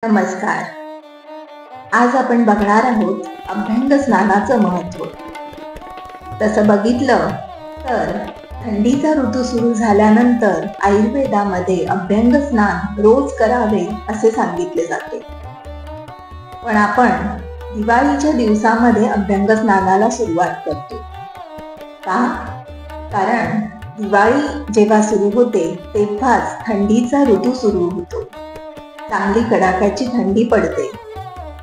नमस्कार. आज आपण बघणार आहोत अभ्यंग स्नानाचं महत्त्व. तसं बघितलं तर थंडीचा ऋतू सुरू झाल्यानंतर आयुर्वेदामध्ये अभ्यंग स्नान रोज करावे असे सांगितले जाते. पण आपण दिवाळीच्या दिवसामध्ये अभ्यंग स्नानाला सुरुवात करतो का? कारण दिवाळी जेव्हा सुरू होते तेव्हाच थंडीचा ऋतू सुरू होतो. चांगली कडाक्याची थंडी पडते.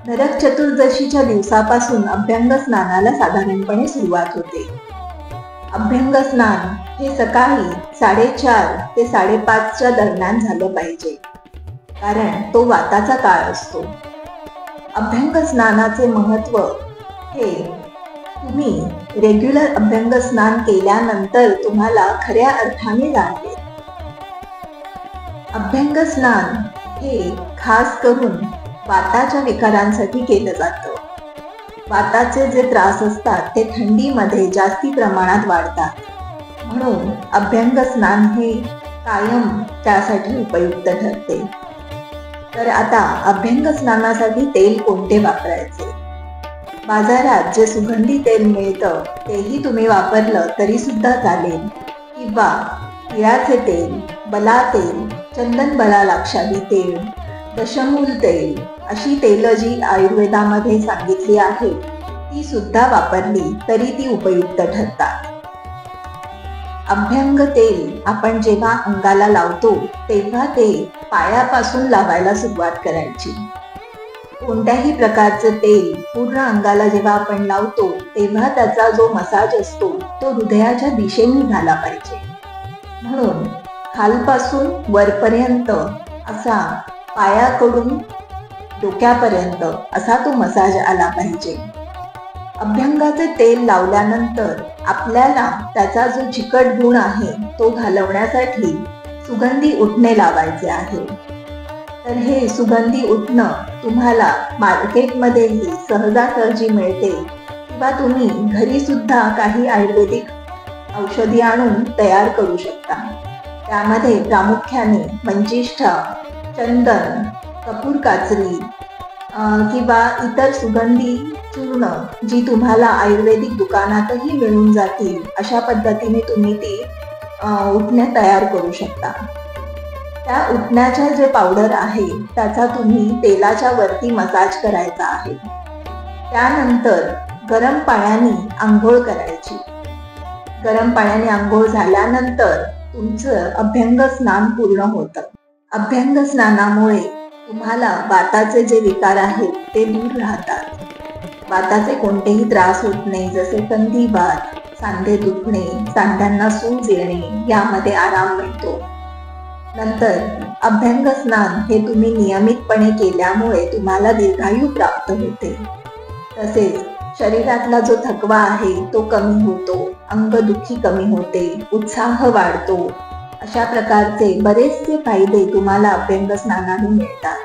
नरक चतुर्दशीच्या दिवसापासून अभ्यंग स्नानाला साधारणपणे सुरुवात होते. अभ्यंग स्नान हे सकाळी 4:30 ते 5:30 दरम्यान झालं पाहिजे, कारण तो वाताचा काळ असतो. अभ्यंग स्नानाचे महत्त्व हे तुम्ही रेग्युलर अभ्यंग स्नान केल्यानंतर तुम्हाला खऱ्या अर्थाने जाणवेल. अभ्यंग स्नान हे खास करून वाताच्या विकारांसाठी केलं जातं. वाताचे जे त्रास असतात ते थंडीमध्ये जास्ती प्रमाणात वाढतात, म्हणून अभ्यंग स्नान हे कायम त्यासाठी उपयुक्त ठरते. तर आता अभ्यंग स्नानासाठी तेल कोणते वापरायचे? बाजारात जे सुगंधी तेल मिळतं तेही तुम्ही वापरलं तरी सुद्धा चालेल, किंवा तिळाचे तेल, बला तेल, चंदन बला लाक्षादी तेल, दशमूल तेल अशी तेल जी आयुर्वेदामध्ये सांगितली आहे ती सुद्धा वापरली तरी ती उपयुक्त ठरतात. अभ्यंग तेल आपण जेव्हा अंगाला लावतो तेव्हा ते पायापासून लावायला सुरुवात करायची. कोणत्याही प्रकारचे तेल पूर्ण अंगाला जेव्हा आपण लावतो तेव्हा त्याचा जो मसाज असतो तो हृदयाच्या दिशेने झाला पाहिजे. म्हणून खालपासून वरपर्यंत असा पायाकडून डोक्यापर्यंत असा तो मसाज आला पाहिजे. अभ्यंगाचे तेल लावल्यानंतर आपल्याला त्याचा जो चिकट गुण आहे तो घालवण्यासाठी सुगंधी उटणे लावायचे आहे. तर हे सुगंधी उटणं तुम्हाला मार्केटमध्येही सहजासहजी मिळते, किंवा तुम्ही घरी सुद्धा काही आयुर्वेदिक औषधी आणून तयार करू शकता. त्यामध्ये प्रामुख्याने मंजिष्ठा, चंदन, कपूर काचरी किंवा इतर सुगंधी चूर्ण जी तुम्हाला आयुर्वेदिक दुकानातही मिळून जातील अशा पद्धतीने तुम्ही ती उटणे तयार करू शकता. त्या उटण्याच्या जे पावडर आहे त्याचा तुम्ही तेलाच्या वरती मसाज करायचा आहे. त्यानंतर गरम पाण्याने आंघोळ करायची. गरम पाण्याने आंघोळ झाल्यानंतर तुमचं अभ्यंग स्नान पूर्ण होतं. अभ्यंग स्नानामुळे तुम्हाला वाताचे जे विकार आहेत ते दूर राहतात. वाताचे कोणतेही त्रास होत नाही, जसे संधिवात, सांधे दुखणे, सांध्यांना सूज येणे यामध्ये आराम मिळतो. नंतर अभ्यंग स्नान हे तुम्ही नियमितपणे केल्यामुळे तुम्हाला दीर्घायू प्राप्त होते. तसेच शरीरातला जो थकवा आहे तो कमी होतो, अंगदुखी कमी होते, उत्साह वाढतो. अशा प्रकारचे बरेचसे फायदे तुम्हाला अभ्यंग स्नानाने मिळतात.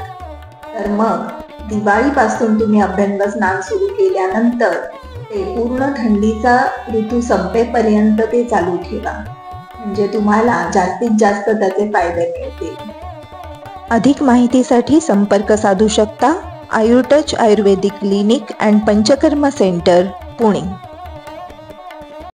तर मग दिवाळीपासून तुम्ही अभ्यंग स्नान सुरू केल्यानंतर ते पूर्ण थंडीचा ऋतू संपेपर्यंत ते चालू ठेवा, म्हणजे तुम्हाला जास्तीत जास्त त्याचे फायदे मिळतील. अधिक माहितीसाठी संपर्क साधू शकता. Ayurtouch Ayurvedic clinic and Panchakarma centre, Pune.